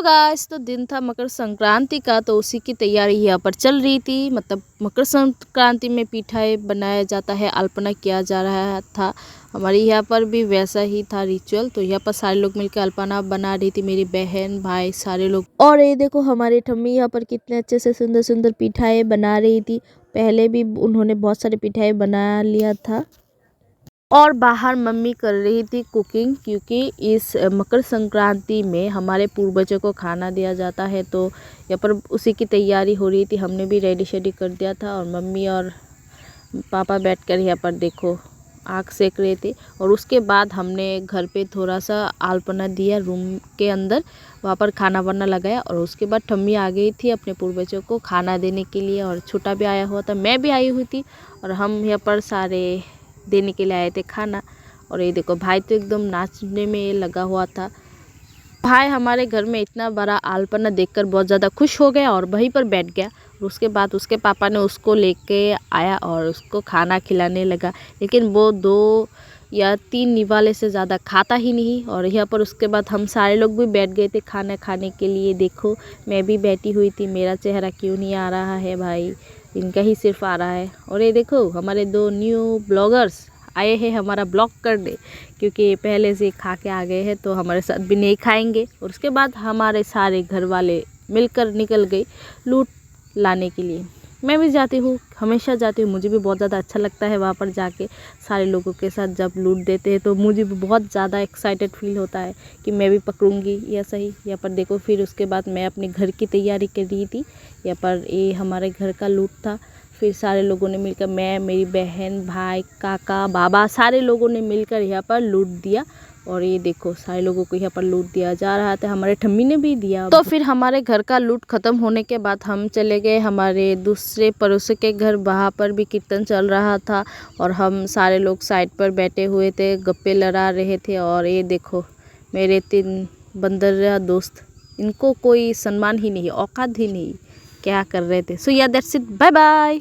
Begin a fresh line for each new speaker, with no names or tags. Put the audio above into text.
Guys, तो दिन था मकर संक्रांति का, तो उसी की तैयारी यहाँ पर चल रही थी। मतलब मकर संक्रांति में पिठाई बनाया जाता है, अल्पना किया जा रहा था। हमारे यहाँ पर भी वैसा ही था रिचुअल। तो यहाँ पर सारे लोग मिलकर अल्पना बना रही थी, मेरी बहन भाई सारे लोग। और ये देखो हमारे ठम्मी यहाँ पर कितने अच्छे से सुंदर सुंदर पिठाई बना रही थी। पहले भी उन्होंने बहुत सारे पिठाई बना लिया था। और बाहर मम्मी कर रही थी कुकिंग, क्योंकि इस मकर संक्रांति में हमारे पूर्वजों को खाना दिया जाता है। तो यहाँ पर उसी की तैयारी हो रही थी। हमने भी रेडी शेडी कर दिया था और मम्मी और पापा बैठकर यहाँ पर देखो आग सेक रहे थे। और उसके बाद हमने घर पे थोड़ा सा अल्पना दिया रूम के अंदर, वहाँ पर खाना वाना लगाया। और उसके बाद ठम्मी आ गई थी अपने पूर्वजों को खाना देने के लिए, और छोटा भी आया हुआ था, मैं भी आई हुई थी, और हम यहाँ पर सारे देने के लिए आए थे खाना। और ये देखो भाई तो एकदम नाचने में लगा हुआ था। भाई हमारे घर में इतना बड़ा अल्पना देखकर बहुत ज़्यादा खुश हो गया और वहीं पर बैठ गया। और उसके बाद उसके पापा ने उसको लेके आया और उसको खाना खिलाने लगा। लेकिन वो 2 या 3 निवाले से ज़्यादा खाता ही नहीं। और यहाँ पर उसके बाद हम सारे लोग भी बैठ गए थे खाना खाने के लिए। देखो मैं भी बैठी हुई थी, मेरा चेहरा क्यों नहीं आ रहा है भाई, इनका ही सिर्फ आ रहा है। और ये देखो हमारे 2 न्यू ब्लॉगर्स आए हैं हमारा ब्लॉग करने, क्योंकि पहले से खा के आ गए हैं तो हमारे साथ भी नहीं खाएंगे। और उसके बाद हमारे सारे घर वाले मिलकर निकल गए लूट लाने के लिए। मैं भी जाती हूँ, हमेशा जाती हूँ, मुझे भी बहुत ज़्यादा अच्छा लगता है वहाँ पर जाके सारे लोगों के साथ जब लूट देते हैं। तो मुझे भी बहुत ज़्यादा एक्साइटेड फील होता है कि मैं भी पकड़ूंगी या सही। यहाँ पर देखो फिर उसके बाद मैं अपने घर की तैयारी कर रही थी। यहाँ पर ये हमारे घर का लूट था। फिर सारे लोगों ने मिलकर, मैं, मेरी बहन, भाई, काका, बाबा, सारे लोगों ने मिलकर यहाँ पर लूट दिया। और ये देखो सारे लोगों को यहाँ पर लूट दिया जा रहा था, हमारे ठम्मी ने भी दिया। तो फिर हमारे घर का लूट खत्म होने के बाद हम चले गए हमारे दूसरे पड़ोसी के घर। वहाँ पर भी कीर्तन चल रहा था और हम सारे लोग साइड पर बैठे हुए थे, गप्पे लड़ा रहे थे। और ये देखो मेरे 3 बंदर दोस्त, इनको कोई सम्मान ही नहीं, औकात ही नहीं, क्या कर रहे थे। सो या दैट्स इट, बाय बाय।